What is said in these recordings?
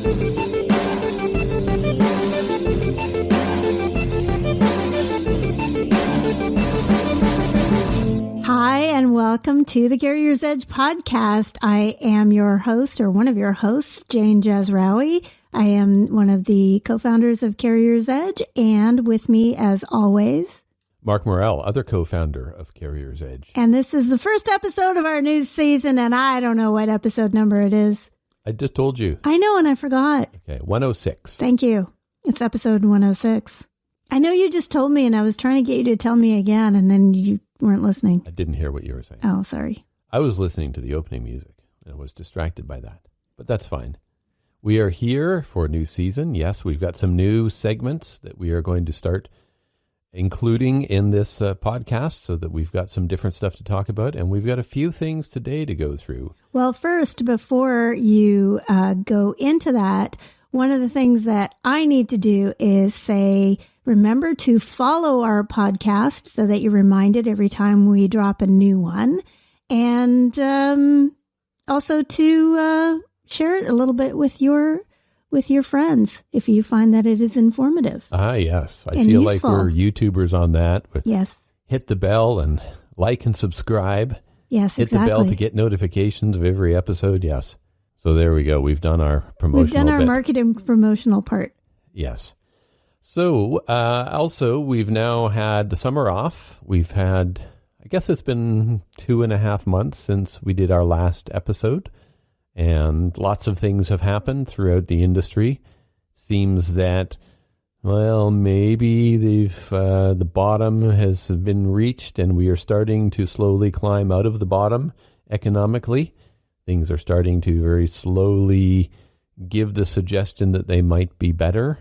Hi, and welcome to the Carrier's Edge podcast. I am your host, or one of your hosts, Jane Jazraoui. I am one of the co-founders of Carrier's Edge, and with me, as always, Mark Morrell, other co-founder of Carrier's Edge. And this is the first episode of our new season, and I don't know what episode number it is. I just told you. I know, and I forgot. Okay, 106. Thank you. It's episode 106. I know you just told me, and I was trying to get you to tell me again, and then you weren't listening. I didn't hear what you were saying. Oh, sorry. I was listening to the opening music, and I was distracted by that. But that's fine. We are here for a new season. Yes, we've got some new segments that we are going to start including in this podcast, so that we've got some different stuff to talk about, and we've got a few things today to go through. Well, first, before you go into that, one of the things that I need to do is say, remember to follow our podcast so that you're reminded every time we drop a new one, and also to share it a little bit with your friends if you find that it is informative. Ah, yes. I and feel useful. like we're YouTubers on that. But yes. Hit the bell and like and subscribe. Yes, Hit exactly. the bell to get notifications of every episode. Yes. So there we go. We've done our promotional We've done our bit. marketing promotional part. Yes. So also, we've now had the summer off. We've had, I guess it's been 2.5 months since we did our last episode. And lots of things have happened throughout the industry. Seems that, well, maybe the bottom has been reached and we are starting to slowly climb out of the bottom economically. Things are starting to very slowly give the suggestion that they might be better.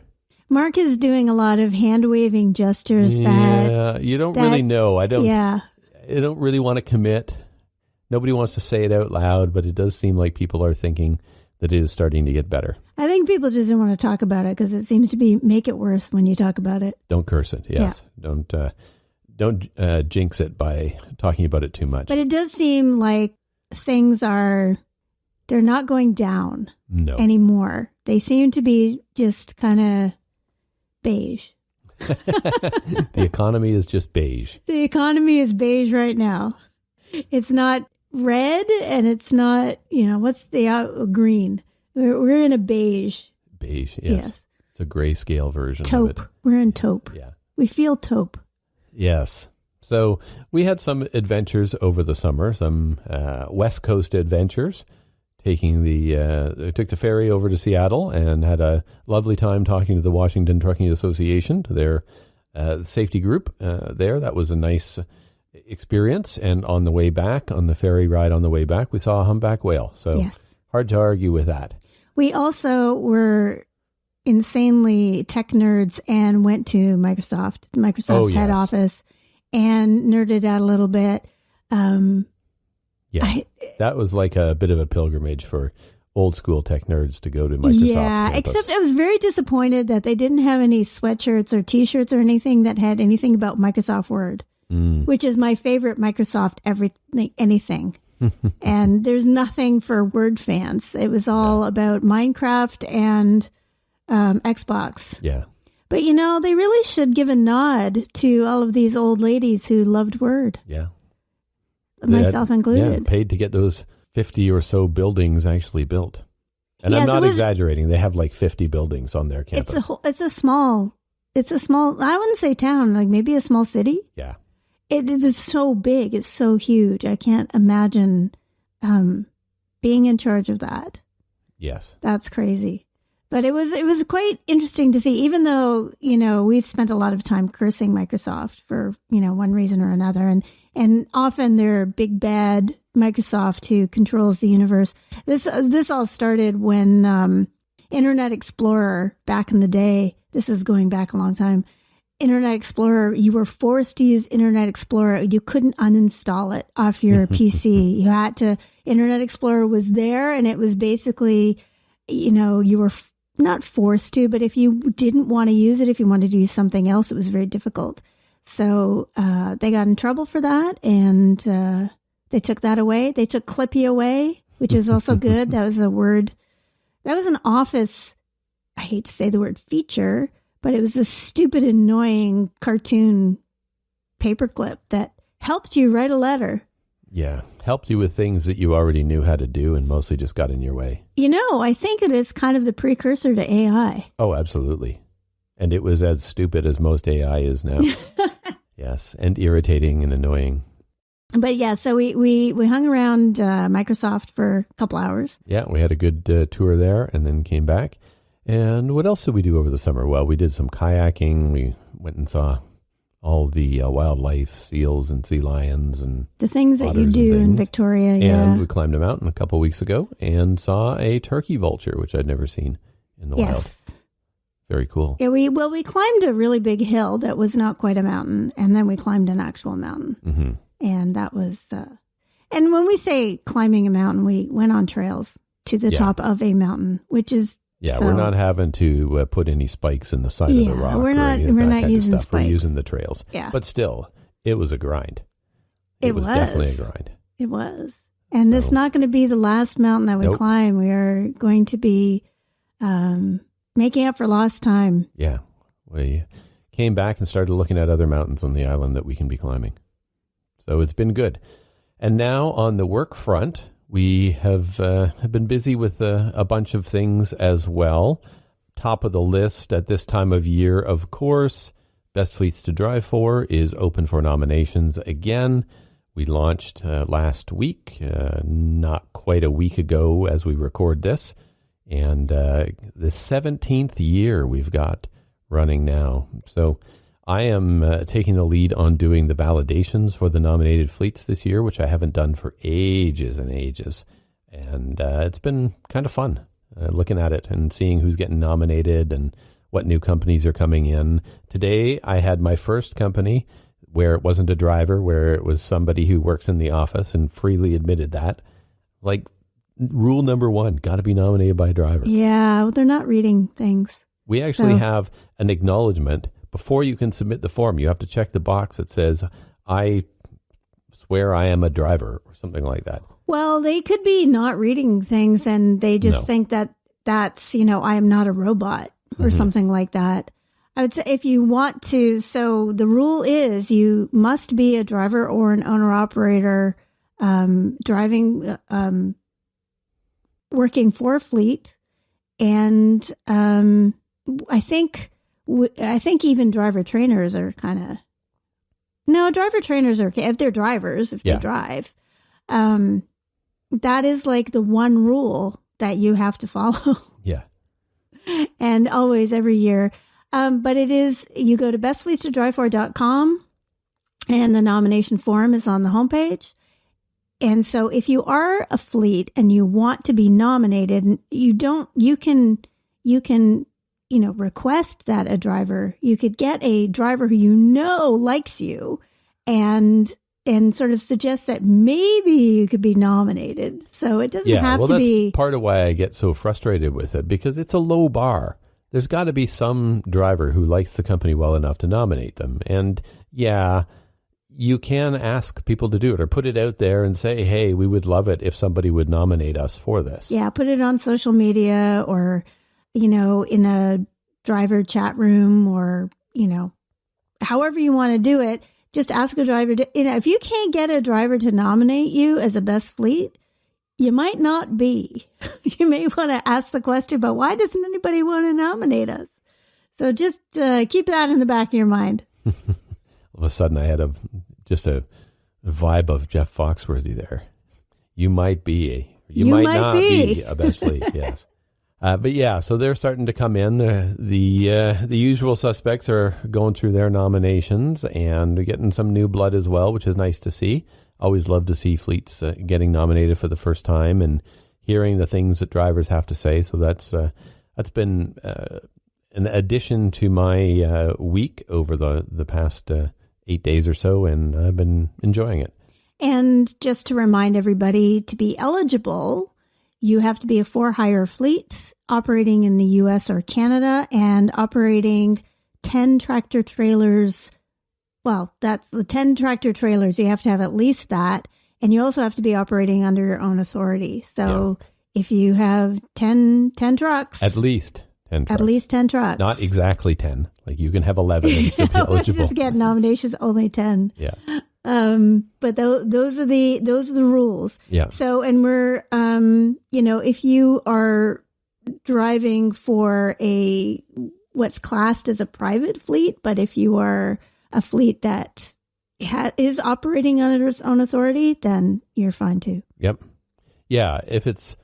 Mark is doing a lot of hand-waving gestures that... you don't really know. I don't really want to commit. Nobody wants to say it out loud, but it does seem like people are thinking that it is starting to get better. I think people just don't want to talk about it because it seems to make it worse when you talk about it. Don't curse it. Yes. Yeah. Don't jinx it by talking about it too much. But it does seem like they're not going down anymore. They seem to be just kind of beige. The economy is just beige. The economy is beige right now. It's not red, and it's not, what's the green? We're in a beige. Beige, yes. It's a grayscale version taupe. of it. We're in taupe. Yeah. We feel taupe. Yes. So we had some adventures over the summer, some West Coast adventures. I took the ferry over to Seattle and had a lovely time talking to the Washington Trucking Association, to their safety group there. That was a nice experience. And on the ferry ride on the way back, we saw a humpback whale. So hard to argue with that. We also were insanely tech nerds and went to Microsoft's head office, and nerded out a little bit. That was like a bit of a pilgrimage for old school tech nerds to go to Microsoft's campus. Except I was very disappointed that they didn't have any sweatshirts or T-shirts or anything that had anything about Microsoft Word, which is my favorite Microsoft anything. And there's nothing for Word fans. It was all about Minecraft and Xbox. Yeah. But, they really should give a nod to all of these old ladies who loved Word. Yeah. Myself included. Yeah, paid to get those 50 or so buildings actually built. And I'm not exaggerating. They have like 50 buildings on their campus. It's a small, I wouldn't say town, like maybe a small city. Yeah. It is so big. It's so huge. I can't imagine being in charge of that. Yes. That's crazy. But it was quite interesting to see, even though, we've spent a lot of time cursing Microsoft for, one reason or another. And often they're big bad Microsoft who controls the universe. This all started when Internet Explorer back in the day, this is going back a long time, Internet Explorer, you were forced to use Internet Explorer. You couldn't uninstall it off your PC. You had to, Internet Explorer was there, and it was basically, you were not forced to, but if you didn't want to use it, if you wanted to use something else, it was very difficult. So they got in trouble for that, and they took that away. They took Clippy away, which is also good. That was a word. That was an Office I hate to say the word feature, but it was a stupid, annoying cartoon paperclip that helped you write a letter. Yeah, helped you with things that you already knew how to do and mostly just got in your way. I think it is kind of the precursor to AI. Oh, absolutely. And it was as stupid as most AI is now. Yes, and irritating and annoying. But yeah, so we hung around Microsoft for a couple hours. Yeah, we had a good tour there and then came back. And what else did we do over the summer? Well, we did some kayaking. We went and saw all the wildlife, seals and sea lions and the things that you do in Victoria. And we climbed a mountain a couple weeks ago and saw a turkey vulture, which I'd never seen in the wild. Very cool. Yeah, we climbed a really big hill that was not quite a mountain, and then we climbed an actual mountain. Mm-hmm. And that was, and when we say climbing a mountain, we went on trails to the top of a mountain, which is we're not having to put any spikes in the side of the rock. We're not using spikes. We're using the trails. Yeah. But still, it was a grind. It was definitely a grind. It was. And this is not going to be the last mountain that we climb. We are going to be making up for lost time. Yeah. We came back and started looking at other mountains on the island that we can be climbing. So it's been good. And now on the work front, we have been busy with a bunch of things as well. Top of the list at this time of year, of course, Best Fleets to Drive For is open for nominations again. We launched last week, not quite a week ago as we record this. And the 17th year we've got running now. So I am taking the lead on doing the validations for the nominated fleets this year, which I haven't done for ages and ages. And it's been kind of fun looking at it and seeing who's getting nominated and what new companies are coming in. Today, I had my first company where it wasn't a driver, where it was somebody who works in the office and freely admitted that. Like, rule number one, got to be nominated by a driver. Yeah, well, they're not reading things. We actually have an acknowledgement. Before you can submit the form, you have to check the box that says, I swear I am a driver, or something like that. Well, they could be not reading things and they just think that that's, I am not a robot or something like that. I would say if you want to, so the rule is you must be a driver or an owner-operator driving, working for a fleet. And I think even driver trainers are driver trainers are okay if they're drivers, if they drive. That is like the one rule that you have to follow. Yeah. And always, every year. But it is, you go to bestfleetstodrivefor.com and the nomination form is on the homepage. And so if you are a fleet and you want to be nominated, you can request that a driver, you could get a driver who likes you and sort of suggest that maybe you could be nominated. So it doesn't have to be. That's part of why I get so frustrated with it, because it's a low bar. There's got to be some driver who likes the company well enough to nominate them. And you can ask people to do it or put it out there and say, hey, we would love it if somebody would nominate us for this. Yeah, put it on social media or, in a driver chat room or, however you want to do it. Just ask a driver if you can't get a driver to nominate you as a best fleet, you might not be. You may want to ask the question, but why doesn't anybody want to nominate us? So just keep that in the back of your mind. All of a sudden I had just a vibe of Jeff Foxworthy there. You might be, you might not be a best fleet. Yes. But yeah, so they're starting to come in. The usual suspects are going through their nominations and getting some new blood as well, which is nice to see. Always love to see fleets getting nominated for the first time and hearing the things that drivers have to say. So that's been an addition to my week over the past 8 days or so, and I've been enjoying it. And just to remind everybody, to be eligible, you have to be a for-hire fleet operating in the U.S. or Canada and operating 10 tractor trailers. Well, that's the 10 tractor trailers. You have to have at least that. And you also have to be operating under your own authority. So if you have 10 trucks. At least 10 trucks. At least 10 trucks. Not exactly 10. Like you can have 11 and still be eligible. Just get nominations, only 10. Yeah. But those are the rules. Yeah. So, and we're, if you are driving for what's classed as a private fleet, but if you are a fleet that is operating on its own authority, then you're fine too. Yep. Yeah. If it's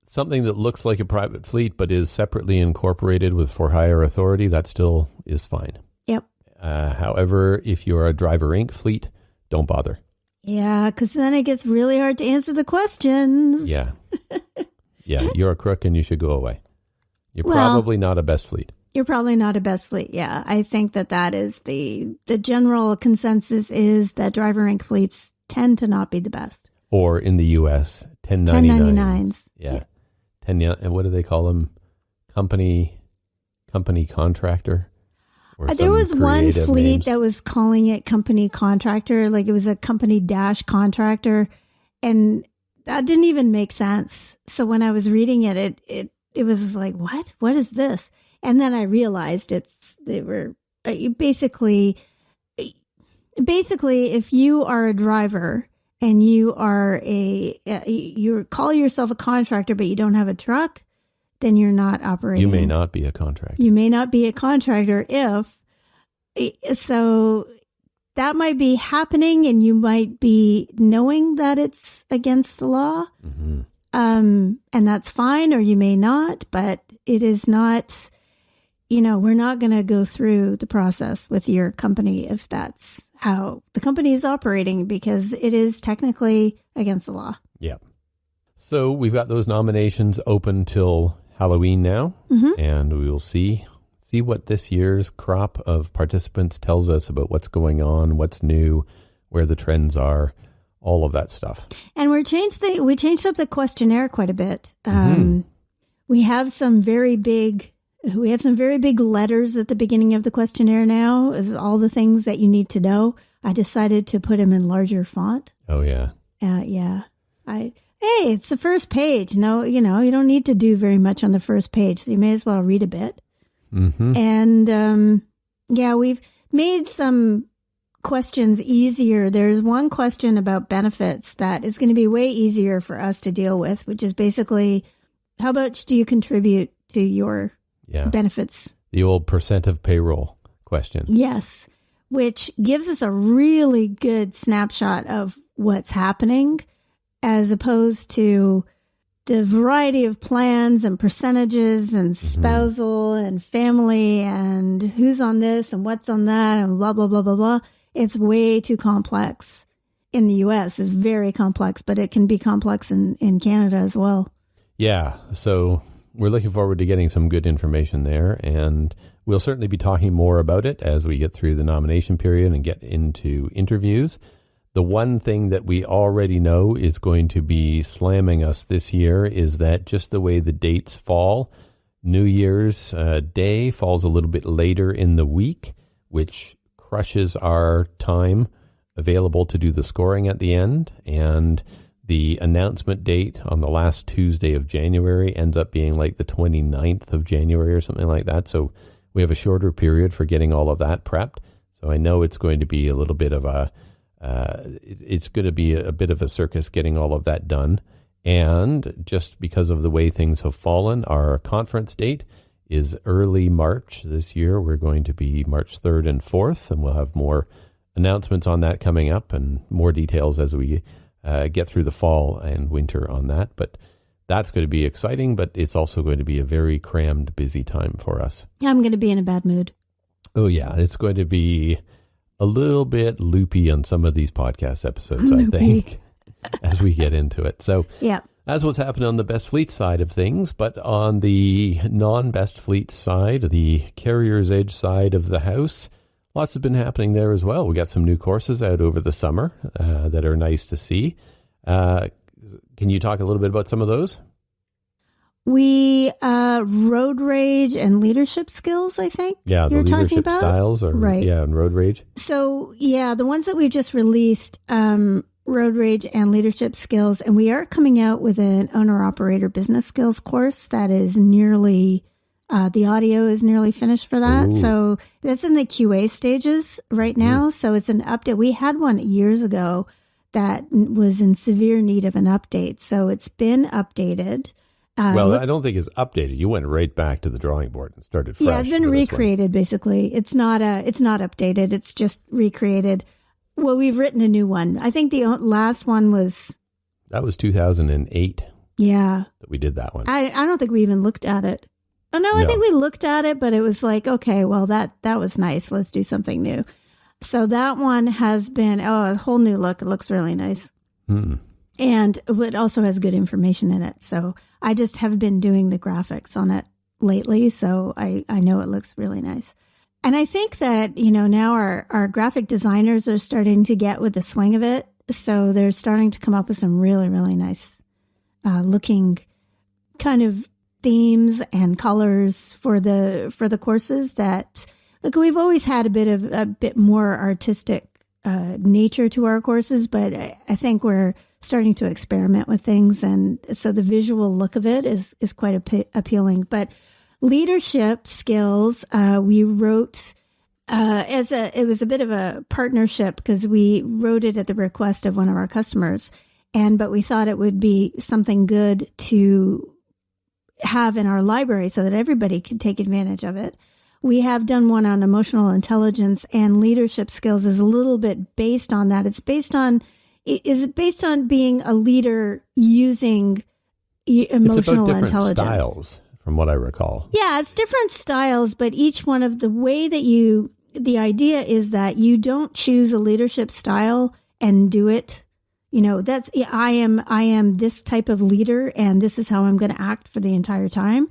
something that looks like a private fleet, but is separately incorporated with for hire authority, that still is fine. Yep. However, if you're a Driver Inc. fleet, don't bother. Yeah, because then it gets really hard to answer the questions. Yeah. Yeah, you're a crook and you should go away. You're probably not a best fleet. You're probably not a best fleet. Yeah, I think that is the general consensus is that Driver Inc. fleets tend to not be the best. Or in the U.S., 1099s. 1099s. Yeah. And what do they call them? Company contractor? There was one fleet that was calling it company contractor, like it was a company dash contractor, and that didn't even make sense. So when I was reading it, it was like, what is this? And then I realized they were basically if you are a driver and you are you call yourself a contractor, but you don't have a truck, then you're not operating. You may not be a contractor. You may not be a contractor so that might be happening and you might be knowing that it's against the law. Mm-hmm. And that's fine, or you may not, but it is not, we're not going to go through the process with your company if that's how the company is operating, because it is technically against the law. Yeah. So we've got those nominations open till Halloween now, and we will see what this year's crop of participants tells us about what's going on, what's new, where the trends are, all of that stuff. And we changed up the questionnaire quite a bit. We have some very big letters at the beginning of the questionnaire now, is all the things that you need to know. I decided to put them in larger font. Oh yeah. Yeah. Hey, it's the first page. No, you don't need to do very much on the first page, so you may as well read a bit. Mm-hmm. And we've made some questions easier. There's one question about benefits that is going to be way easier for us to deal with, which is basically, how much do you contribute to your benefits? The old percent of payroll question. Yes, which gives us a really good snapshot of what's happening, as opposed to the variety of plans and percentages and spousal and family and who's on this and what's on that and blah, blah, blah, blah, blah. It's way too complex. In the U.S., it's very complex, but it can be complex in Canada as well. Yeah. So we're looking forward to getting some good information there, and we'll certainly be talking more about it as we get through the nomination period and get into interviews. The one thing that we already know is going to be slamming us this year is that just the way the dates fall, New Year's Day falls a little bit later in the week, which crushes our time available to do the scoring at the end. And the announcement date on the last Tuesday of January ends up being like the 29th of January or something like that. So we have a shorter period for getting all of that prepped. So I know it's going to be a little bit of a bit of a circus getting all of that done. And just because of the way things have fallen, our conference date is early March this year. We're going to be March 3rd and 4th, and we'll have more announcements on that coming up and more details as we get through the fall and winter on that. But that's going to be exciting, but it's also going to be a very crammed, busy time for us. I'm going to be in a bad mood. Oh, yeah. It's going to be a little bit loopy on some of these podcast episodes, I think, as we get into it. So yeah, that's what's happening on the Best Fleet side of things. But on the non-Best Fleet side, the Carrier's Edge side of the house, lots has been happening there as well. We got some new courses out over the summer that are nice to see. Can you talk a little bit about some of those? We road rage and leadership skills, I think. Yeah, the leadership styles are right. Yeah, and road rage. So yeah, the ones that we just released, road rage and leadership skills, and we are coming out with an owner operator business skills course that is nearly The audio is nearly finished for that. Ooh. So that's in the QA stages right now. So it's an update. We had one years ago that was in severe need of an update. So it's been updated. Well, I don't think it's updated. You went right back to the drawing board and started fresh. Yeah, it's been recreated, basically. It's not updated. It's just recreated. Well, we've written a new one. I think the last one was... That was 2008. Yeah. That we did that one. I don't think we even looked at it. Oh, no, I think we looked at it, but it was like, okay, well, that was nice. Let's do something new. So that one has been, a whole new look. It looks really nice. Mm. And it also has good information in it. So I just have been doing the graphics on it lately. So I know it looks really nice. And I think that, now our graphic designers are starting to get with the swing of it. So they're starting to come up with some really, really nice looking kind of themes and colors for the courses that, look, we've always had a bit more artistic nature to our courses, but I think we're starting to experiment with things. And so the visual look of it is quite appealing. But leadership skills, we wrote it was a bit of a partnership because we wrote it at the request of one of our customers. But we thought it would be something good to have in our library so that everybody could take advantage of it. We have done one on emotional intelligence, and leadership skills is a little bit based on that. It's based on being a leader using emotional different intelligence. Styles, from what I recall. Yeah, it's different styles, but each one of the way that the idea is that you don't choose a leadership style and do it. That's, I am this type of leader and this is how I'm going to act for the entire time.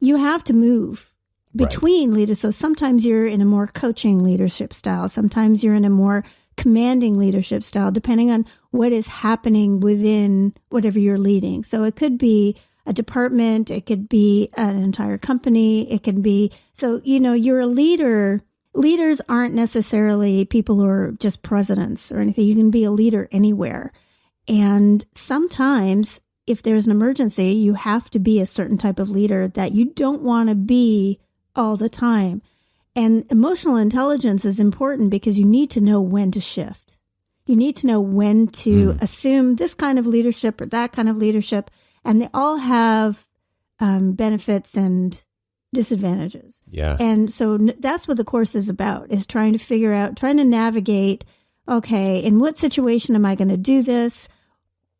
You have to move between leaders. So sometimes you're in a more coaching leadership style. Sometimes you're in a more commanding leadership style, depending on what is happening within whatever you're leading. So it could be a department. It could be an entire company. It can be, so, you're a leader. Leaders aren't necessarily people who are just presidents or anything. You can be a leader anywhere. And sometimes if there's an emergency, you have to be a certain type of leader that you don't want to be all the time. And emotional intelligence is important because you need to know when to shift. You need to know when to assume this kind of leadership or that kind of leadership. And they all have benefits and disadvantages. Yeah. And so that's what the course is about, is trying to navigate, okay, in what situation am I going to do this?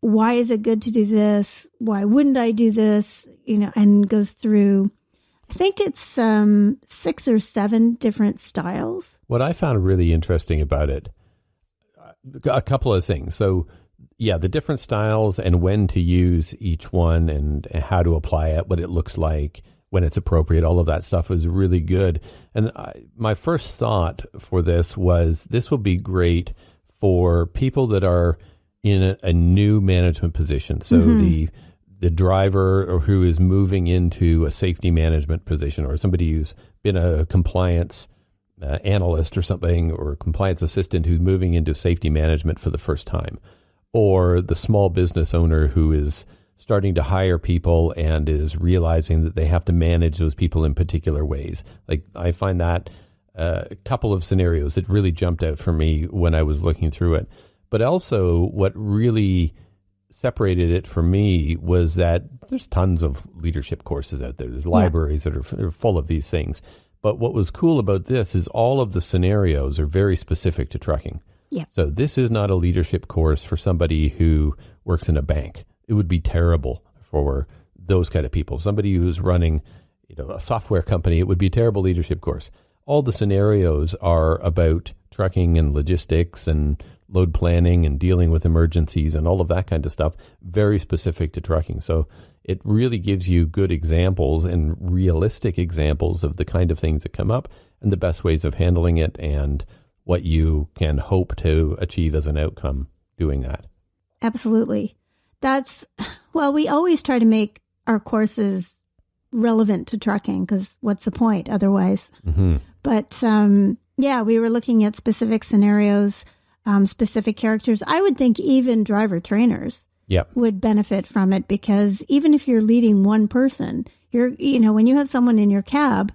Why is it good to do this? Why wouldn't I do this? And goes through, I think it's 6 or 7 different styles. What I found really interesting about it, a couple of things. So, yeah, the different styles and when to use each one and how to apply it, what it looks like, when it's appropriate, all of that stuff is really good. And my first thought for this was this will be great for people that are in a new management position. So the driver or who is moving into a safety management position, or somebody who's been a compliance analyst or something, or a compliance assistant who's moving into safety management for the first time, or the small business owner who is starting to hire people and is realizing that they have to manage those people in particular ways. Like, I find that a couple of scenarios that really jumped out for me when I was looking through it. But also what really separated it for me was that there's tons of leadership courses out there. There's libraries that are full of these things. But what was cool about this is all of the scenarios are very specific to trucking. Yeah. So this is not a leadership course for somebody who works in a bank. It would be terrible for those kind of people. Somebody who's running, a software company, it would be a terrible leadership course. All the scenarios are about trucking and logistics and load planning and dealing with emergencies and all of that kind of stuff, very specific to trucking. So it really gives you good examples and realistic examples of the kind of things that come up and the best ways of handling it and what you can hope to achieve as an outcome doing that. Absolutely. We always try to make our courses relevant to trucking, because what's the point otherwise? Mm-hmm. But we were looking at specific scenarios, specific characters. I would think even driver trainers would benefit from it, because even if you're leading one person, when you have someone in your cab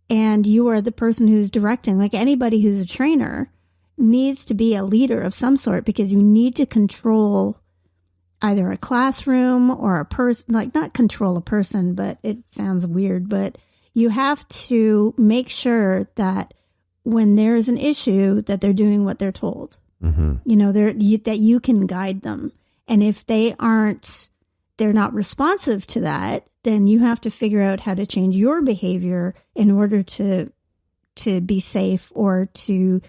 and you are the person who's directing, like anybody who's a trainer needs to be a leader of some sort, because you need to control either a classroom or a person, like not control a person, but it sounds weird, but you have to make sure that when there's an issue that they're doing what they're told, that you can guide them. And if they're not responsive to that, then you have to figure out how to change your behavior in order to be safe, or to,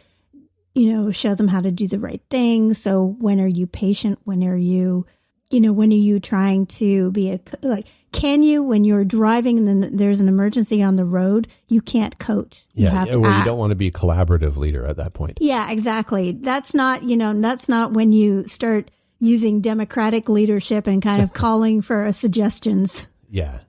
show them how to do the right thing. So when are you patient? When are you trying to be can you, when you're driving and then there's an emergency on the road, you can't coach. You have to act. You don't want to be a collaborative leader at that point. Yeah, exactly. That's not when you start using democratic leadership and kind of calling for suggestions. Yeah.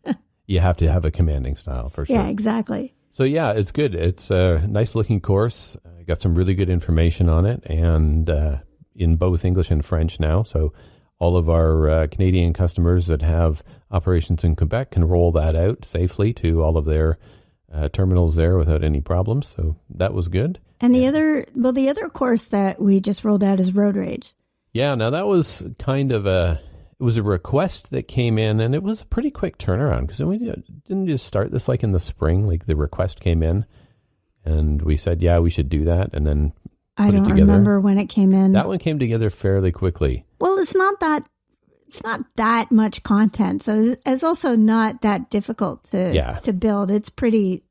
You have to have a commanding style for sure. Yeah, exactly. So yeah, it's good. It's a nice looking course. I got some really good information on it, and in both English and French now. So all of our Canadian customers that have operations in Quebec can roll that out safely to all of their terminals there without any problems. So that was good. And the other course that we just rolled out is road rage. Yeah, now that was kind of it was a request that came in, and it was a pretty quick turnaround, because we didn't just start this like in the spring. Like the request came in and we said, yeah, we should do that. And then I don't remember when it came in. That one came together fairly quickly. Well, it's not that much content. So it's also not that difficult to build. It's pretty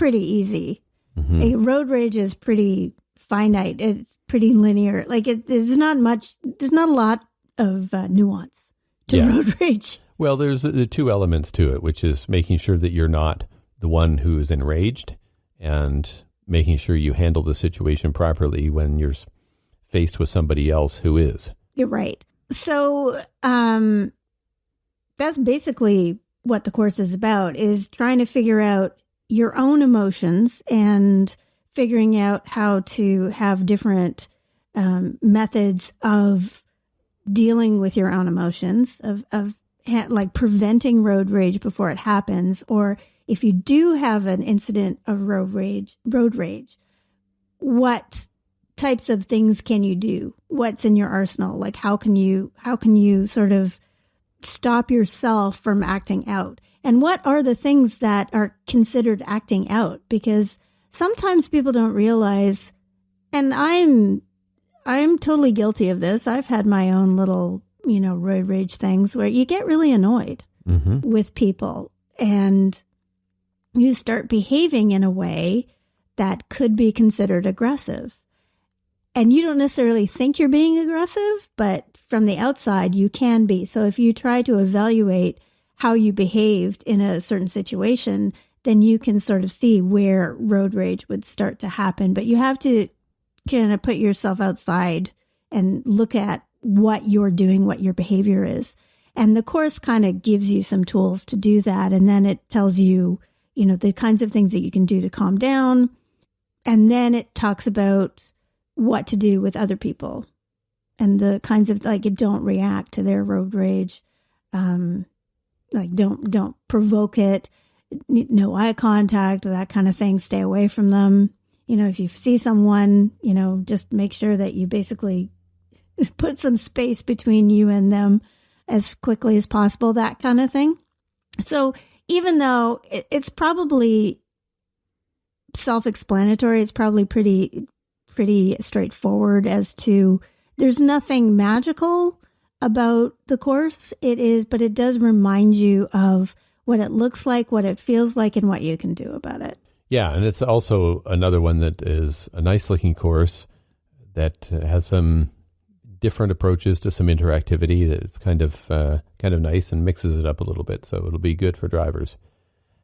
easy. Mm-hmm. A road rage is pretty finite. It's pretty linear. Like there's not a lot of nuance to road rage. Well, there's the two elements to it, which is making sure that you're not the one who is enraged, and making sure you handle the situation properly when you're faced with somebody else who is. You're right. So that's basically what the course is about, is trying to figure out your own emotions and figuring out how to have different methods of dealing with your own emotions, of like preventing road rage before it happens, or if you do have an incident of road rage, what types of things can you do? What's in your arsenal? Like how can you sort of stop yourself from acting out? And what are the things that are considered acting out? Because sometimes people don't realize, and I'm totally guilty of this. I've had my own little, road rage things where you get really annoyed with people, and you start behaving in a way that could be considered aggressive. And you don't necessarily think you're being aggressive, but from the outside you can be. So if you try to evaluate how you behaved in a certain situation, then you can sort of see where road rage would start to happen. But you have to kind of put yourself outside and look at what you're doing, what your behavior is. And the course kind of gives you some tools to do that. And then it tells you, the kinds of things that you can do to calm down. And then it talks about what to do with other people and the kinds of, don't react to their road rage. Don't provoke it. No eye contact, that kind of thing. Stay away from them. If you see someone, just make sure that you basically put some space between you and them as quickly as possible, that kind of thing. So even though it's probably self-explanatory, it's probably pretty straightforward as to, there's nothing magical about the course. It is, but it does remind you of what it looks like, what it feels like, and what you can do about it. Yeah, and it's also another one that is a nice looking course that has some different approaches to some interactivity that's kind of nice and mixes it up a little bit. So it'll be good for drivers.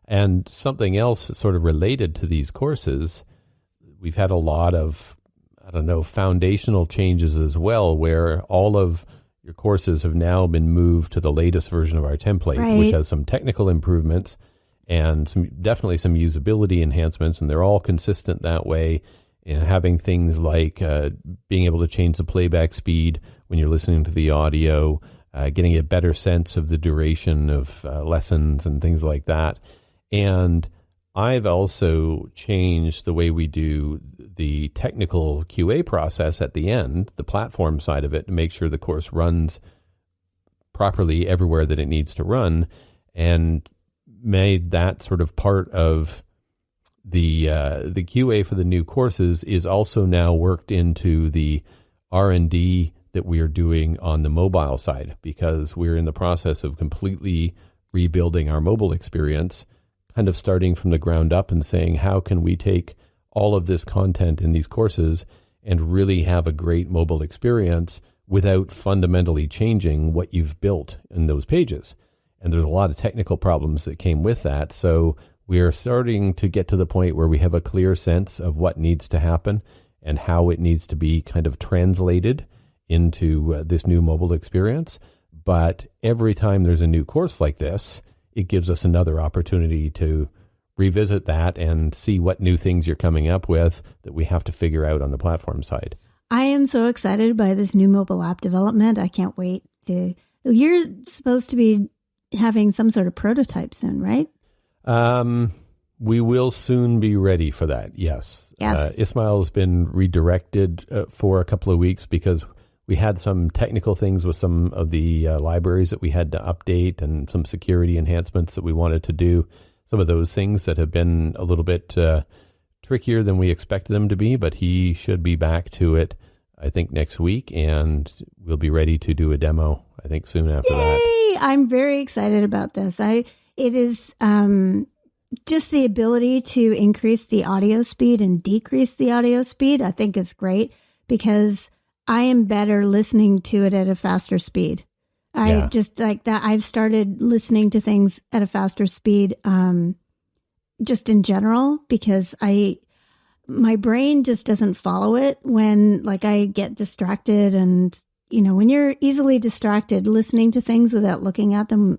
And something else sort of related to these courses, we've had a lot of, foundational changes as well, where all of your courses have now been moved to the latest version of our template, right, which has some technical improvements and definitely some usability enhancements, and they're all consistent that way. And having things like being able to change the playback speed when you're listening to the audio, getting a better sense of the duration of lessons and things like that. And I've also changed the way we do the technical QA process at the end, the platform side of it, to make sure the course runs properly everywhere that it needs to run, and made that sort of part of the QA for the new courses is also now worked into the R&D that we are doing on the mobile side, because we're in the process of completely rebuilding our mobile experience, kind of starting from the ground up and saying, how can we take all of this content in these courses and really have a great mobile experience without fundamentally changing what you've built in those pages? And there's a lot of technical problems that came with that. So we are starting to get to the point where we have a clear sense of what needs to happen and how it needs to be kind of translated into this new mobile experience. But every time there's a new course like this, it gives us another opportunity to revisit that and see what new things you're coming up with that we have to figure out on the platform side. I am so excited by this new mobile app development. I can't wait to... You're supposed to be having some sort of prototype soon, right? We will soon be ready for that, yes. Ismail has been redirected for a couple of weeks because we had some technical things with some of the libraries that we had to update and some security enhancements that we wanted to do. Some of those things that have been a little bit trickier than we expected them to be, but he should be back to it, I think, next week, and we'll be ready to do a demo, I think, soon after that. I'm very excited about this. It is just the ability to increase the audio speed and decrease the audio speed, I think is great, because I am better listening to it at a faster speed. I just like that. I've started listening to things at a faster speed, just in general, because my brain just doesn't follow it when like I get distracted. And, you know, when you're easily distracted, listening to things without looking at them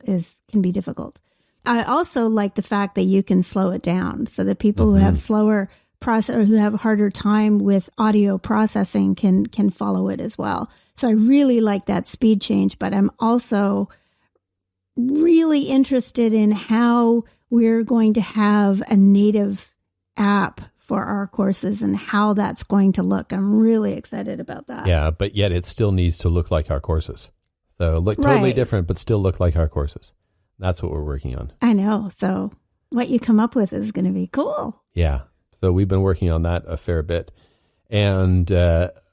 can be difficult. I also like the fact that you can slow it down so that people who have slower process or who have a harder time with audio processing can follow it as well. So I really like that speed change, but I'm also really interested in how we're going to have a native app for our courses and how that's going to look. I'm really excited about that. Yeah, but yet it still needs to look like our courses. So look totally different, but still look like our courses. That's what we're working on. I know. So what you come up with is going to be cool. Yeah. So we've been working on that a fair bit. And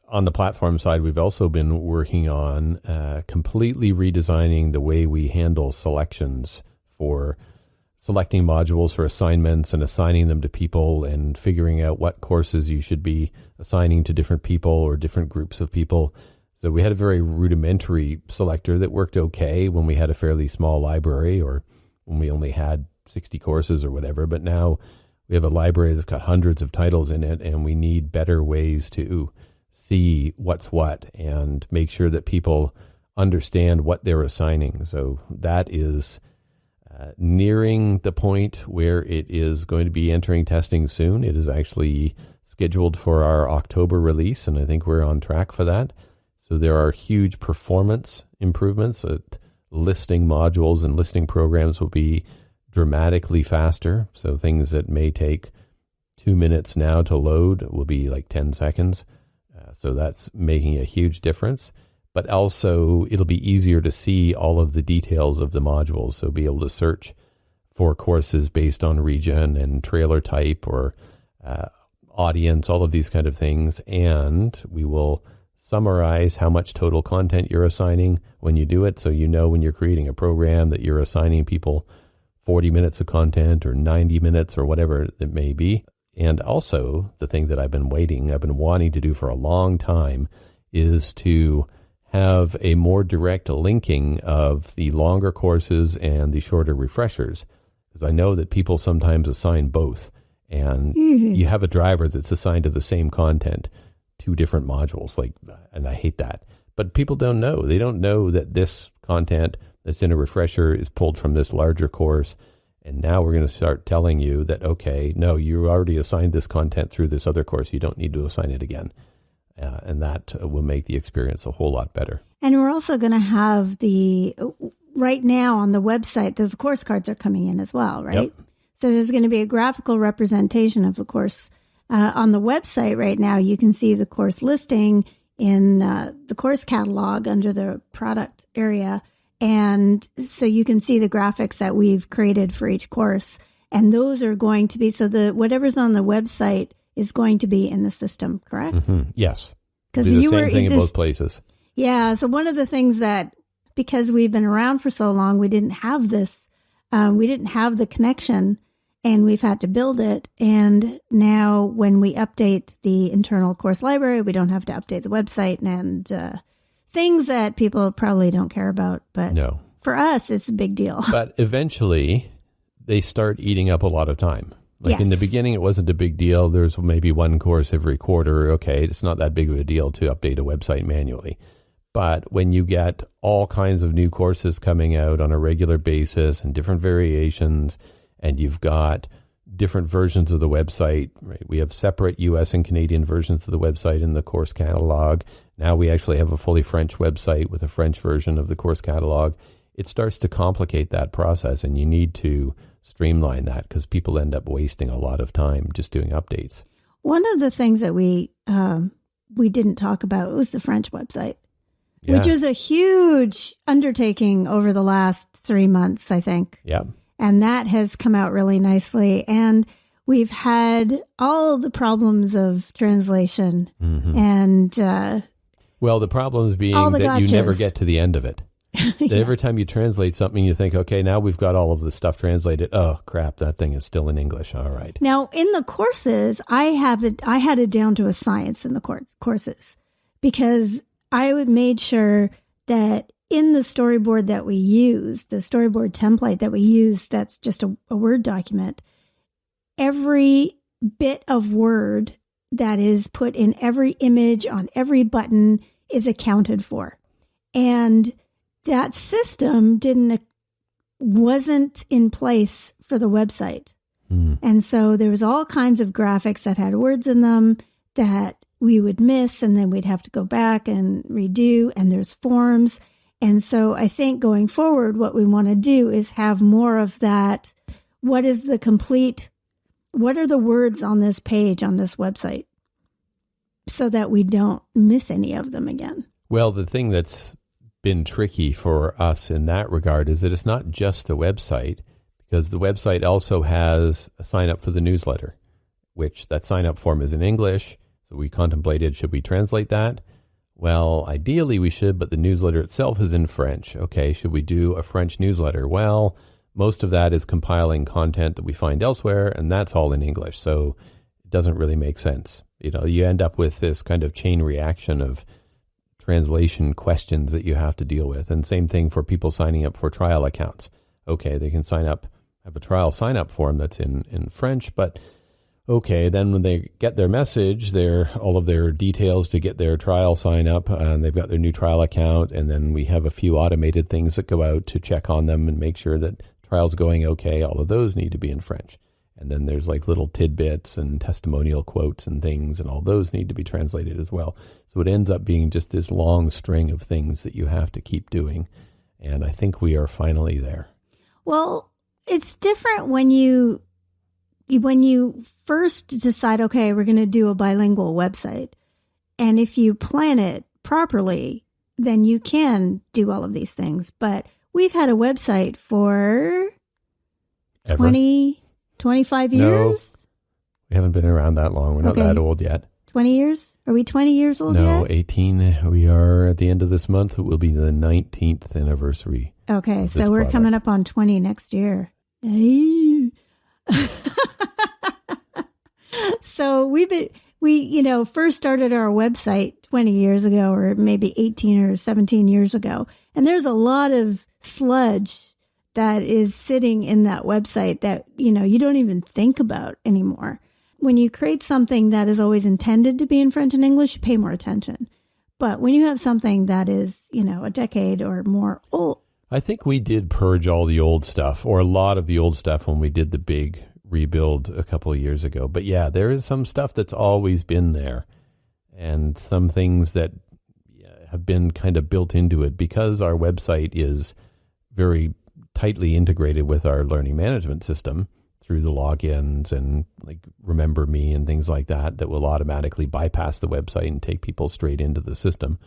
on the platform side, we've also been working on completely redesigning the way we handle selections for selecting modules for assignments and assigning them to people and figuring out what courses you should be assigning to different people or different groups of people. So we had a very rudimentary selector that worked okay when we had a fairly small library or when we only had 60 courses or whatever. But now we have a library that's got hundreds of titles in it, and we need better ways to see what's what and make sure that people understand what they're assigning. So that is nearing the point where it is going to be entering testing soon. It is actually scheduled for our October release, and I think we're on track for that. So there are huge performance improvements. Listing modules and listing programs will be dramatically faster. So things that may take 2 minutes now to load will be like 10 seconds. So that's making a huge difference. But also it'll be easier to see all of the details of the modules. So be able to search for courses based on region and trailer type or audience, all of these kind of things. And we will summarize how much total content you're assigning when you do it. So you know when you're creating a program that you're assigning people 40 minutes of content or 90 minutes or whatever it may be. And also the thing that I've been wanting to do for a long time is to have a more direct linking of the longer courses and the shorter refreshers. Because I know that people sometimes assign both. And you have a driver that's assigned to the same content, 2 different modules, and I hate that. But people don't know. They don't know that this content that's in a refresher is pulled from this larger course. And now we're going to start telling you that, okay, no, you already assigned this content through this other course. You don't need to assign it again. and that will make the experience a whole lot better. And we're also going to have right now on the website, those course cards are coming in as well, right? Yep. So there's going to be a graphical representation of the course. On the website right now, you can see the course listing in the course catalog under the product area. And so you can see the graphics that we've created for each course. And those are going to be, so whatever's on the website is going to be in the system, correct? Mm-hmm. Yes. Because do the same thing in both places. Yeah. So one of the things that, because we've been around for so long, we didn't have this, we didn't have the connection, and we've had to build it. And now when we update the internal course library, we don't have to update the website and things that people probably don't care about. But no, for us, it's a big deal. But eventually they start eating up a lot of time. Like in the beginning, it wasn't a big deal. There's maybe one course every quarter. Okay, it's not that big of a deal to update a website manually. But when you get all kinds of new courses coming out on a regular basis and different variations, and you've got different versions of the website, right? We have separate US and Canadian versions of the website in the course catalog. Now we actually have a fully French website with a French version of the course catalog. It starts to complicate that process, and you need to streamline that because people end up wasting a lot of time just doing updates. One of the things that we didn't talk about was the French website, which was a huge undertaking over the last 3 months, I think. Yeah. And that has come out really nicely. And we've had all the problems of translation and well, the problems being that gotchas. You never get to the end of it. Every time you translate something, you think, okay, now we've got all of the stuff translated. Oh, crap, that thing is still in English. All right. Now, in the courses, I had it down to a science in the courses because I made sure that in the storyboard that we use, the storyboard template that we use, that's just a Word document, every bit of word that is put in every image on every button is accounted for. And that system wasn't in place for the website. And so there was all kinds of graphics that had words in them that we would miss, and then we'd have to go back and redo, and there's forms. And so I think going forward, what we want to do is have more of that. What are the words on this page, on this website, so that we don't miss any of them again? Well, the thing that's been tricky for us in that regard is that it's not just the website, because the website also has a sign up for the newsletter, which that sign up form is in English. So we contemplated, should we translate that? Well, ideally we should, but the newsletter itself is in French. Okay, should we do a French newsletter? Well, most of that is compiling content that we find elsewhere, and that's all in English. So it doesn't really make sense. You end up with this kind of chain reaction of translation questions that you have to deal with. And same thing for people signing up for trial accounts. Okay, they can sign up, have a trial sign up form that's in French, but okay, then when they get their message, all of their details to get their trial sign up, and they've got their new trial account, and then we have a few automated things that go out to check on them and make sure that trial's going okay. All of those need to be in French. And then there's like little tidbits and testimonial quotes and things, and all those need to be translated as well. So it ends up being just this long string of things that you have to keep doing. And I think we are finally there. Well, it's different when you first decide, okay, we're going to do a bilingual website. And if you plan it properly, then you can do all of these things. But we've had a website for 25 years? No, we haven't been around that long. We're not that old yet. 20 years? Are we 20 years old yet? No, 18. We are at the end of this month. It will be the 19th anniversary. Okay, so we're coming up on 20 next year. So we first started our website 20 years ago, or maybe 18 or 17 years ago. And there's a lot of sludge that is sitting in that website that, you don't even think about anymore. When you create something that is always intended to be in French and English, you pay more attention. But when you have something that is, a decade or more old. I think we did purge all the old stuff, or a lot of the old stuff, when we did the big rebuild a couple of years ago. But yeah, there is some stuff that's always been there. and some things that have been kind of built into it because our website is very tightly integrated with our learning management system through the logins and like Remember Me and things like that will automatically bypass the website and take people straight into the system.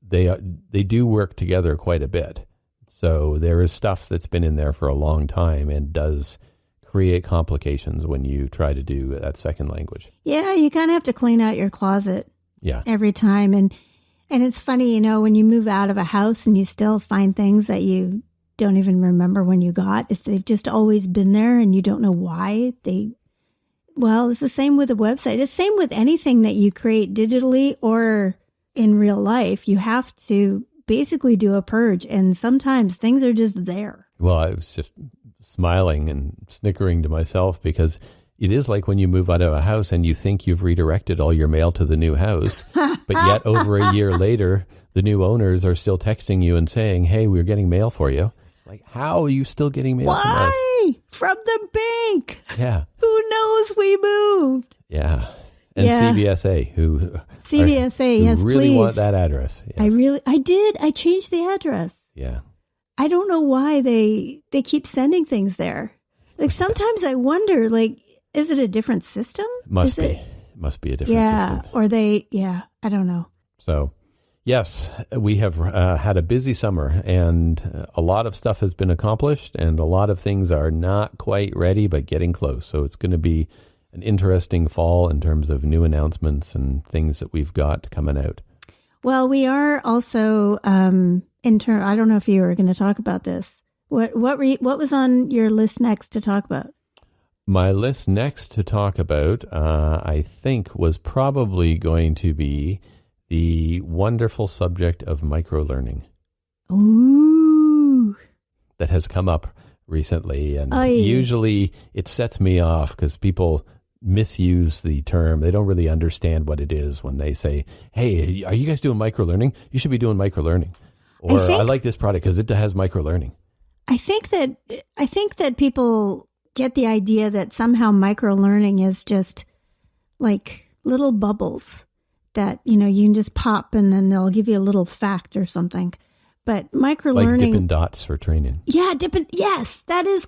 They do work together quite a bit. So there is stuff that's been in there for a long time and does create complications when you try to do that second language. Yeah, you kind of have to clean out your closet every time. And it's funny, when you move out of a house and you still find things that you don't even remember when you got, if they've just always been there and you don't know why it's the same with a website. It's the same with anything that you create digitally or in real life. You have to basically do a purge, and sometimes things are just there. Well, I was just smiling and snickering to myself because it is like when you move out of a house and you think you've redirected all your mail to the new house, but yet over a year later, the new owners are still texting you and saying, hey, we're getting mail for you. It's like, how are you still getting mail from us? Why? From the bank. Yeah. Who knows we moved? Yeah. And CVSA, who yes, really please. want that address. Yes. I did. I changed the address. Yeah. I don't know why they keep sending things there. Like sometimes I wonder, like, is it a different system? Must be a different system. Or I don't know. So, yes, we have had a busy summer and a lot of stuff has been accomplished and a lot of things are not quite ready, but getting close. So it's going to be an interesting fall in terms of new announcements and things that we've got coming out. Well, we are also, I don't know if you were going to talk about this. What was on your list next to talk about? My list next to talk about, I think, was probably going to be the wonderful subject of microlearning. Ooh. That has come up recently. And usually it sets me off because people misuse the term. They don't really understand what it is when they say, hey, are you guys doing microlearning? You should be doing microlearning. Or I like this product because it has microlearning. I think that people get the idea that somehow microlearning is just like little bubbles that, you can just pop and then they'll give you a little fact or something. But microlearning, like Dippin' Dots for training. Yeah, yes, that is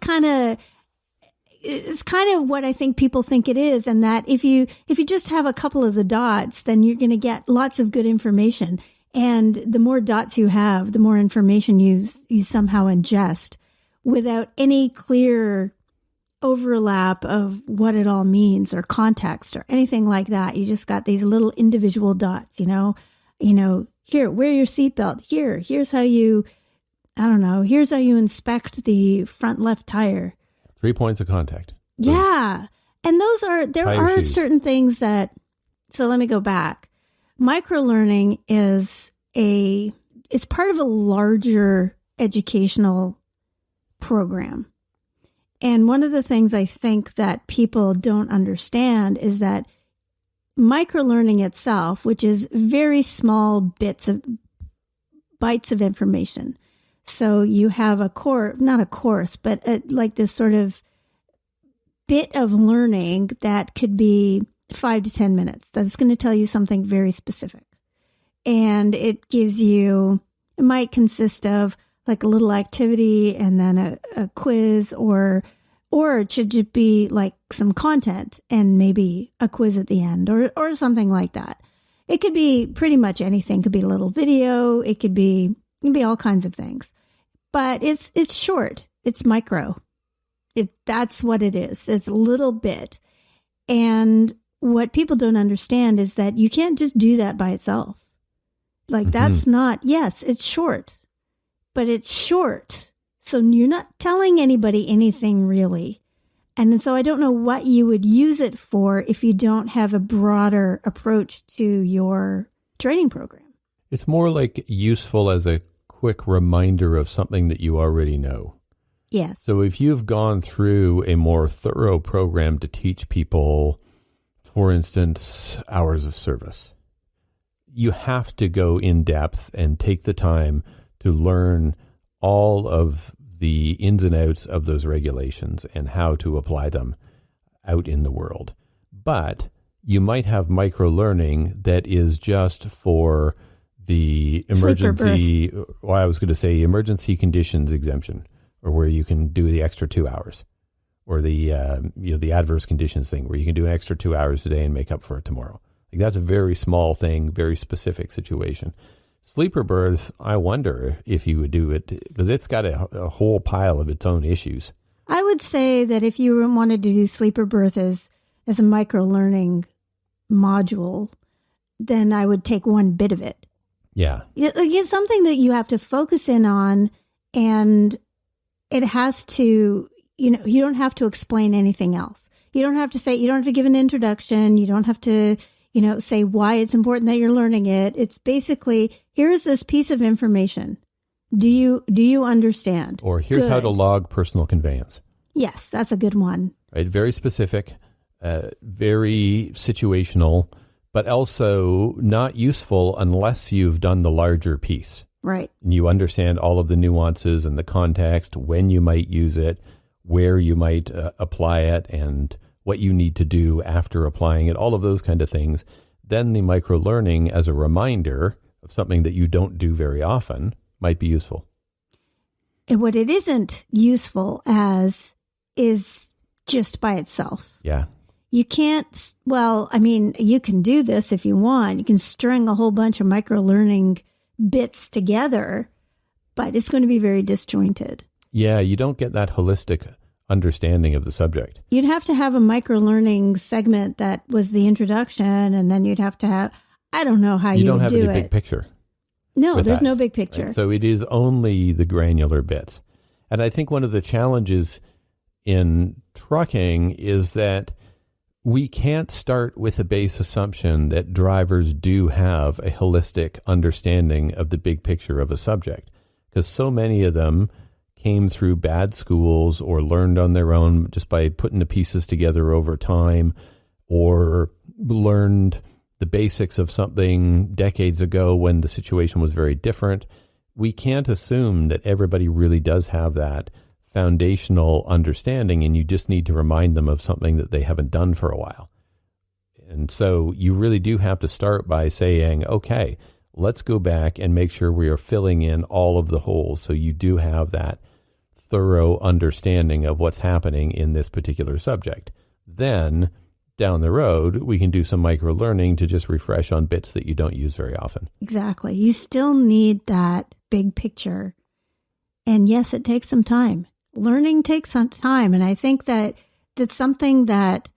it's kind of what I think people think it is. And that if you just have a couple of the dots, then you're going to get lots of good information. And the more dots you have, the more information you somehow ingest without any clear overlap of what it all means or context or anything like that. You just got these little individual dots, here, wear your seatbelt. Here's how you inspect the front left tire. 3 points of contact. Yeah. And there are shoes. certain things so let me go back. Microlearning it's part of a larger educational program. And one of the things I think that people don't understand is that microlearning itself, which is very small bites of information. So you have not a course, but like this sort of bit of learning that could be 5 to 10 minutes. That's going to tell you something very specific. And it might consist of like a little activity and then a quiz or it should just be like some content and maybe a quiz at the end or something like that. It could be pretty much anything. It could be a little video. It could be all kinds of things, but it's short. It's micro. That's what it is. It's a little bit. And what people don't understand is that you can't just do that by itself. Like that's not, yes, it's short, but it's short. So you're not telling anybody anything really. And so I don't know what you would use it for if you don't have a broader approach to your training program. It's more like useful as a quick reminder of something that you already know. Yes. So if you've gone through a more thorough program to teach people, for instance, hours of service, you have to go in depth and take the time to learn all of the ins and outs of those regulations and how to apply them out in the world. But you might have microlearning that is just for the emergency, well, I was going to say emergency conditions exemption, or where you can do the extra 2 hours, or the the adverse conditions thing where you can do an extra 2 hours today and make up for it tomorrow. Like that's a very small thing, very specific situation. Sleeper berth, I wonder if you would do it because it's got a whole pile of its own issues. I would say that if you wanted to do sleeper berth as a microlearning module, then I would take one bit of it. Yeah. It's something that you have to focus in on, and it has to, you don't have to explain anything else. You don't have to give an introduction. You don't have to, say why it's important that you're learning it. It's basically, here's this piece of information. Do you understand? Or here's how to log personal conveyance. Yes, that's a good one. Right, very specific, very situational, but also not useful unless you've done the larger piece. Right. And you understand all of the nuances and the context, when you might use it, where you might apply it, and what you need to do after applying it, all of those kind of things. Then the microlearning as a reminder of something that you don't do very often might be useful. And what it isn't useful as is just by itself. Yeah. You can't, you can do this if you want. You can string a whole bunch of microlearning bits together, but it's going to be very disjointed. Yeah, you don't get that holistic understanding of the subject. You'd have to have a microlearning segment that was the introduction, and then you'd have to have, I don't know how you would do it. You don't have any big picture. No, there's no big picture. Right? So it is only the granular bits. And I think one of the challenges in trucking is that we can't start with a base assumption that drivers do have a holistic understanding of the big picture of a subject, because so many of them came through bad schools or learned on their own just by putting the pieces together over time, or learned the basics of something decades ago when the situation was very different. We can't assume that everybody really does have that foundational understanding, and you just need to remind them of something that they haven't done for a while. And so you really do have to start by saying, okay, let's go back and make sure we are filling in all of the holes so you do have that thorough understanding of what's happening in this particular subject. Then down the road, we can do some microlearning to just refresh on bits that you don't use very often. Exactly. You still need that big picture. And yes, it takes some time. Learning takes some time. And I think that that's something that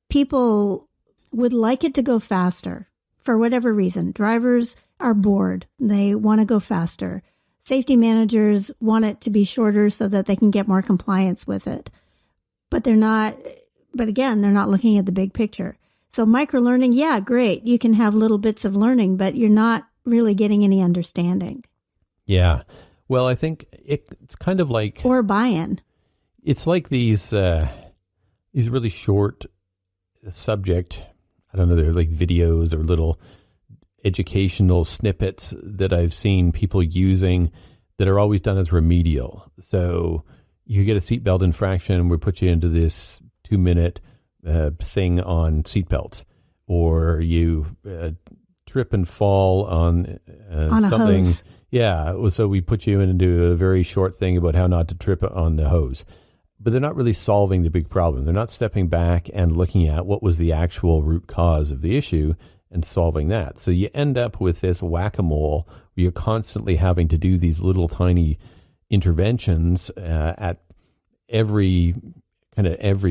people would like it to go faster for whatever reason. Drivers are bored. They want to go faster. Safety managers want it to be shorter so that they can get more compliance with it. But again, they're not looking at the big picture. So microlearning, yeah, great. You can have little bits of learning, but you're not really getting any understanding. Yeah. Well, I think it's kind of like... Or buy-in. It's like these really short subject, I don't know, they're like videos or little educational snippets that I've seen people using that are always done as remedial. So you get a seatbelt infraction, we put you into this 2-minute thing on seatbelts, or you trip and fall on something. Hose. Yeah, so we put you into a very short thing about how not to trip on the hose. But they're not really solving the big problem. They're not stepping back and looking at what was the actual root cause of the issue and solving that. So you end up with this whack-a-mole where you're constantly having to do these little tiny interventions at every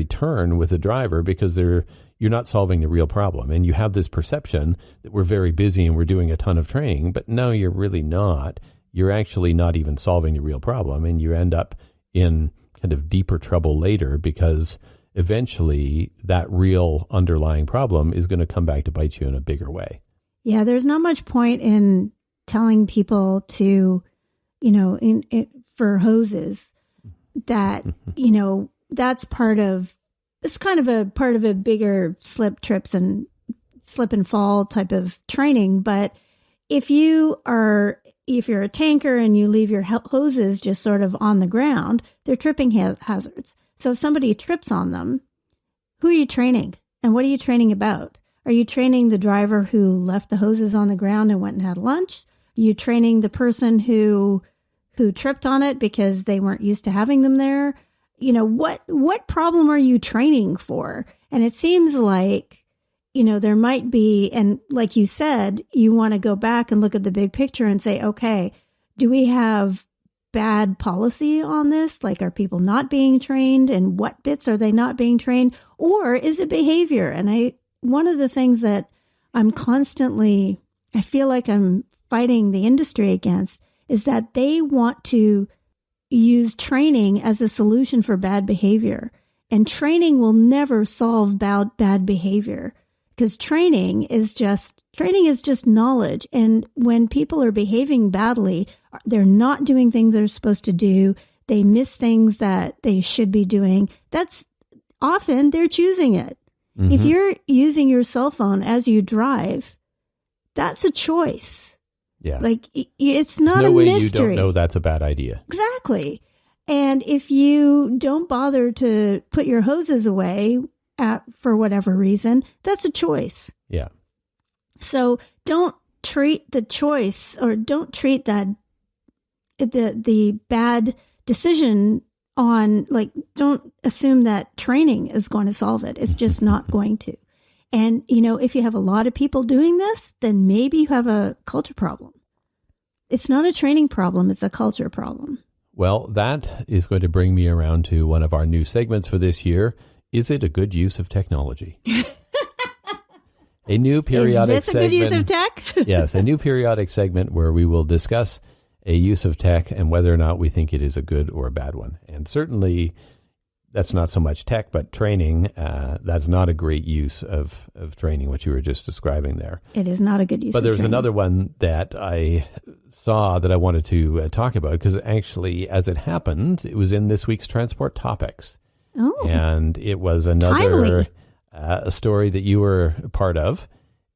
turn with the driver, because you're not solving the real problem. And you have this perception that we're very busy and we're doing a ton of training, but no, you're really not. You're actually not even solving the real problem, and you end up in kind of deeper trouble later, because eventually that real underlying problem is going to come back to bite you in a bigger way. Yeah, there's not much point in telling people to, for hoses that, that's it's kind of a part of a bigger slip and fall type of training. But if you're a tanker and you leave your hoses just sort of on the ground, they're tripping hazards. So if somebody trips on them, who are you training? And what are you training about? Are you training the driver who left the hoses on the ground and went and had lunch? Are you training the person who tripped on it because they weren't used to having them there? What problem are you training for? And it seems like, there might be, and like you said, you want to go back and look at the big picture and say, okay, do we have bad policy on this? Like, are people not being trained, and what bits are they not being trained? Or is it behavior? And one of the things that I feel like I'm fighting the industry against is that they want to use training as a solution for bad behavior. And training will never solve bad behavior, because training is just knowledge. And when people are behaving badly, they're not doing things they're supposed to do. They miss things that they should be doing. That's often they're choosing it. Mm-hmm. If you're using your cell phone as you drive, that's a choice. Yeah. Like, it's not a mystery. No way you don't know that's a bad idea. Exactly. And if you don't bother to put your hoses away for whatever reason, that's a choice. Yeah. So don't treat the choice, or don't treat that the bad decision on, like, don't assume that training is going to solve it. It's just not going to. And, if you have a lot of people doing this, then maybe you have a culture problem. It's not a training problem. It's a culture problem. Well, that is going to bring me around to one of our new segments for this year. Is it a good use of technology? A new periodic segment. Is this a good use of tech? Yes, a new periodic segment where we will discuss a use of tech and whether or not we think it is a good or a bad one. And certainly that's not so much tech, but training. That's not a great use of training, what you were just describing there. It is not a good use But of there's training. another one that I saw that I wanted to talk about, because actually, as it happened, it was in this week's Transport Topics. Oh, and it was another story that you were part of.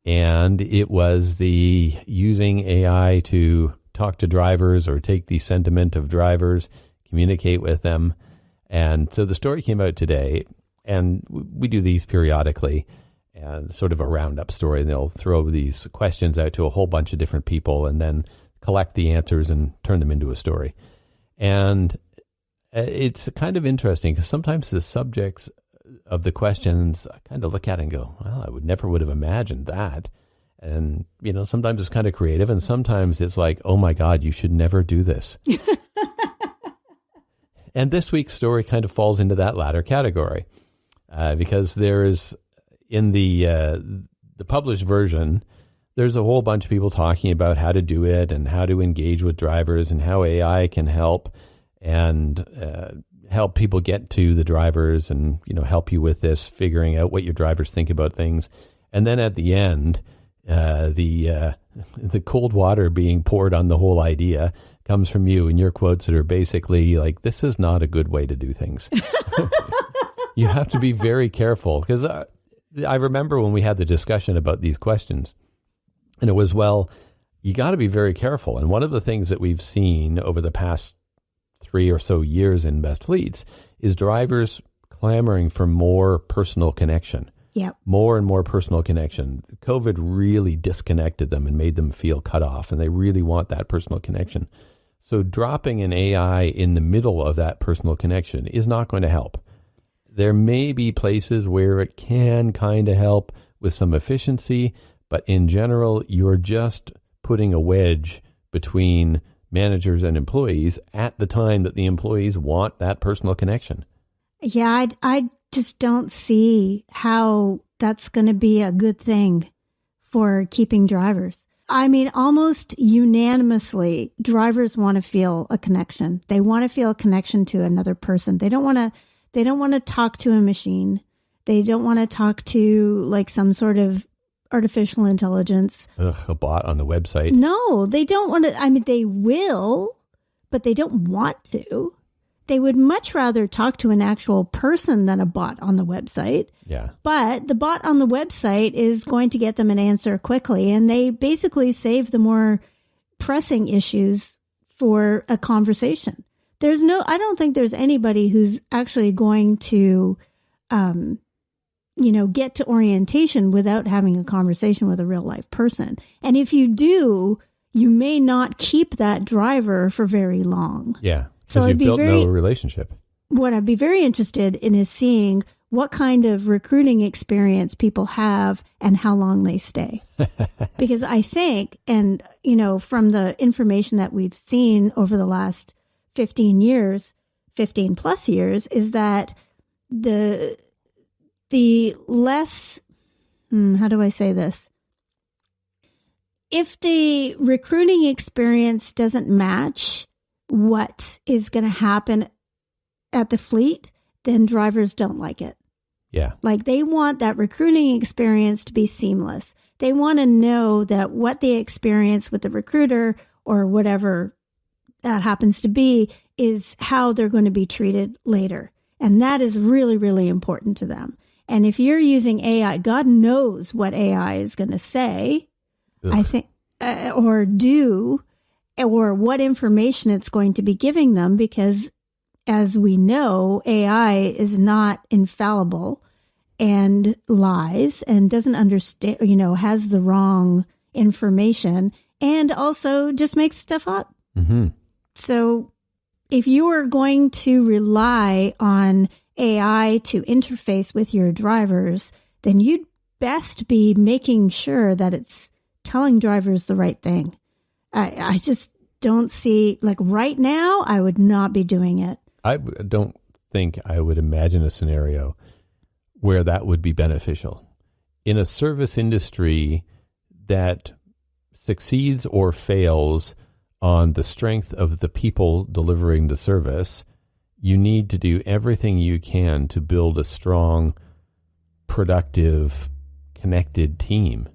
And it was the using AI to talk to drivers or take the sentiment of drivers, communicate with them. And so the story came out today, and we do these periodically, and sort of a roundup story, and they'll throw these questions out to a whole bunch of different people and then collect the answers and turn them into a story. And it's kind of interesting, because sometimes the subjects of the questions I kind of look at and go, well, I would have imagined that. And, sometimes it's kind of creative, and sometimes it's like, oh my God, you should never do this. And this week's story kind of falls into that latter category, because there's, in the published version, there's a whole bunch of people talking about how to do it and how to engage with drivers and how AI can help and help people get to the drivers and, help you with this, figuring out what your drivers think about things. And then at the end, the cold water being poured on the whole idea comes from you and your quotes that are basically like, this is not a good way to do things. You have to be very careful, because I remember when we had the discussion about these questions, and it was, well, you got to be very careful. And one of the things that we've seen over the past 3 or so years in Best Fleets is drivers clamoring for more personal connection. Yep. More and more personal connection. COVID really disconnected them and made them feel cut off, and they really want that personal connection. So dropping an AI in the middle of that personal connection is not going to help. There may be places where it can kind of help with some efficiency, but in general, you're just putting a wedge between managers and employees at the time that the employees want that personal connection. Yeah, I just don't see how that's going to be a good thing for keeping drivers. I mean, almost unanimously, drivers want to feel a connection. They want to feel a connection to another person. They don't want to talk to a machine. They don't want to talk to like some sort of artificial intelligence. A bot on the website. No, they don't want to. I mean, they will, but they don't want to. They would much rather talk to an actual person than a bot on the website. Yeah. But the bot on the website is going to get them an answer quickly. And they basically save the more pressing issues for a conversation. I don't think there's anybody who's actually going to, get to orientation without having a conversation with a real life person. And if you do, you may not keep that driver for very long. Yeah. So you've built no relationship. What I'd be very interested in is seeing what kind of recruiting experience people have and how long they stay. Because I think, and, from the information that we've seen over the last 15 plus years, is that the less, how do I say this? If the recruiting experience doesn't match what is going to happen at the fleet, then drivers don't like it. Yeah. Like they want that recruiting experience to be seamless. They want to know that what they experience with the recruiter or whatever that happens to be is how they're going to be treated later. And that is really, really important to them. And if you're using AI, God knows what AI is going to say, Ugh. I think, or do, or what information it's going to be giving them, because as we know, AI is not infallible and lies and doesn't understand, has the wrong information and also just makes stuff up. Mm-hmm. So if you are going to rely on AI to interface with your drivers, then you'd best be making sure that it's telling drivers the right thing. I just don't see, like right now, I would not be doing it. I don't think I would imagine a scenario where that would be beneficial. In a service industry that succeeds or fails on the strength of the people delivering the service, you need to do everything you can to build a strong, productive, connected team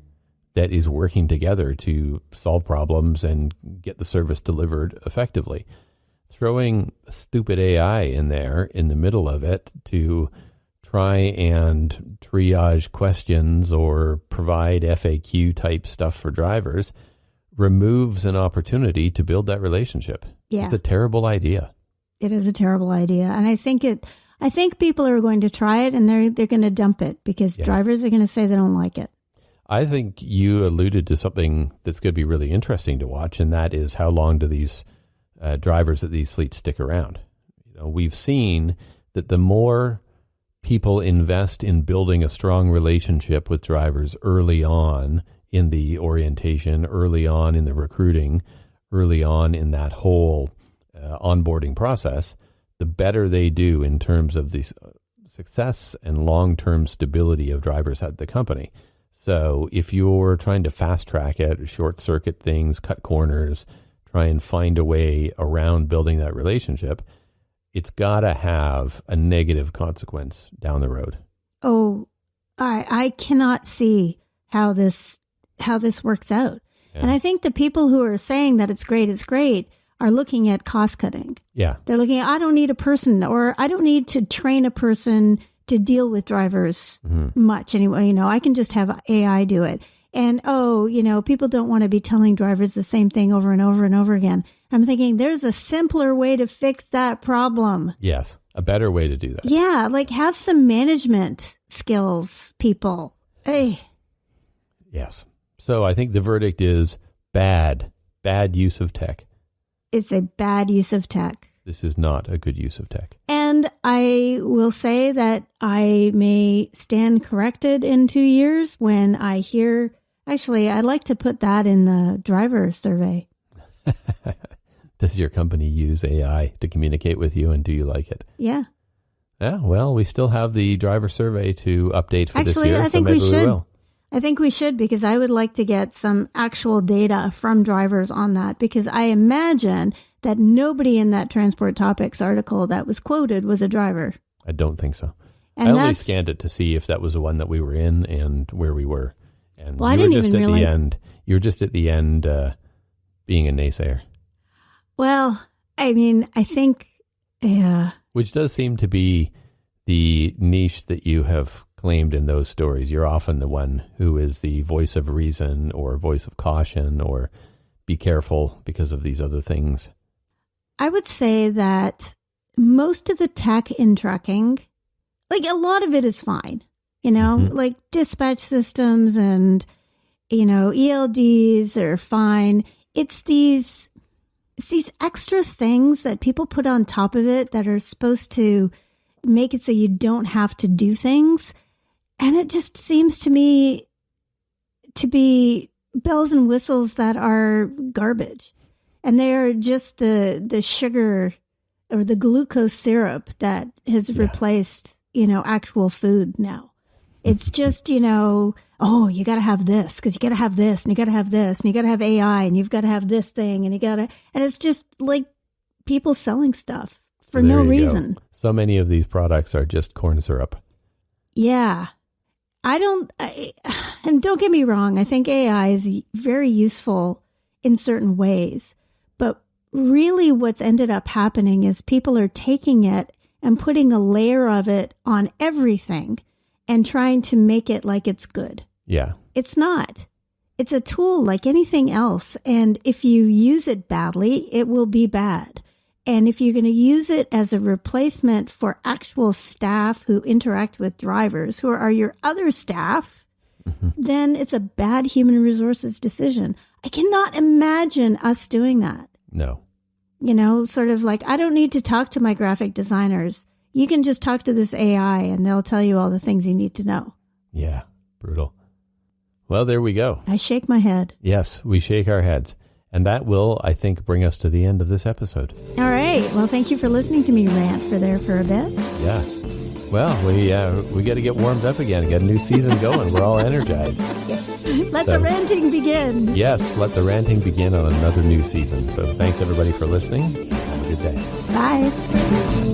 that is working together to solve problems and get the service delivered effectively. Throwing stupid AI in there in the middle of it to try and triage questions or provide FAQ type stuff for drivers removes an opportunity to build that relationship. Yeah. It's a terrible idea. It is a terrible idea. And I think people are going to try it and they're going to dump it because drivers are going to say they don't like it. I think you alluded to something that's going to be really interesting to watch, and that is how long do these drivers at these fleets stick around? We've seen that the more people invest in building a strong relationship with drivers early on in the orientation, early on in the recruiting, early on in that whole onboarding process, the better they do in terms of the success and long-term stability of drivers at the company. So if you're trying to fast track it, short circuit things, cut corners, try and find a way around building that relationship, it's got to have a negative consequence down the road. Oh, I cannot see how this works out. Yeah. And I think the people who are saying that it's great, are looking at cost cutting. Yeah. They're looking at, I don't need a person, or I don't need to train a person to deal with drivers much anyway. I can just have AI do it. And, people don't want to be telling drivers the same thing over and over and over again. I'm thinking there's a simpler way to fix that problem. Yes, a better way to do that. Yeah, like have some management skills, people. Hey. Yes. So I think the verdict is bad use of tech. It's a bad use of tech. This is not a good use of tech. And I will say that I may stand corrected in 2 years when I hear, actually, I'd like to put that in the driver survey. Does your company use AI to communicate with you, and do you like it? Yeah. Yeah, well, we still have the driver survey to update for this year, I think so maybe we should. we will. I think we should, because I would like to get some actual data from drivers on that, because I imagine that nobody in that Transport Topics article that was quoted was a driver. I don't think so. And I only scanned it to see if that was the one that we were in and where we were. And well, I didn't even realize. You were just at the end being a naysayer. Well, I mean, I think, yeah. Which does seem to be the niche that you have claimed in those stories. You're often the one who is the voice of reason or voice of caution or be careful because of these other things. I would say that most of the tech in trucking, like a lot of it is fine. You know, like dispatch systems and, ELDs are fine. It's these extra things that people put on top of it that are supposed to make it so you don't have to do things. And it just seems to me to be bells and whistles that are garbage. And they are just the sugar or the glucose syrup that has replaced, actual food now. It's just, you got to have this because you got to have this and you got to have this and you got to have AI and you've got to have this thing and and it's just like people selling stuff for no reason. Go. So many of these products are just corn syrup. Yeah. And don't get me wrong, I think AI is very useful in certain ways, but really what's ended up happening is people are taking it and putting a layer of it on everything and trying to make it like it's good. Yeah. It's not. It's a tool like anything else. And if you use it badly, it will be bad. And if you're going to use it as a replacement for actual staff who interact with drivers, who are your other staff, then it's a bad human resources decision. I cannot imagine us doing that. No. Sort of like, I don't need to talk to my graphic designers. You can just talk to this AI and they'll tell you all the things you need to know. Yeah, brutal. Well, there we go. I shake my head. Yes, we shake our heads. And that will, I think, bring us to the end of this episode. All right. Well, thank you for listening to me rant for a bit. Yeah. Well, we got to get warmed up again, get a new season going. We're all energized. Let the ranting begin. Yes, let the ranting begin on another new season. So thanks, everybody, for listening. Have a good day. Bye.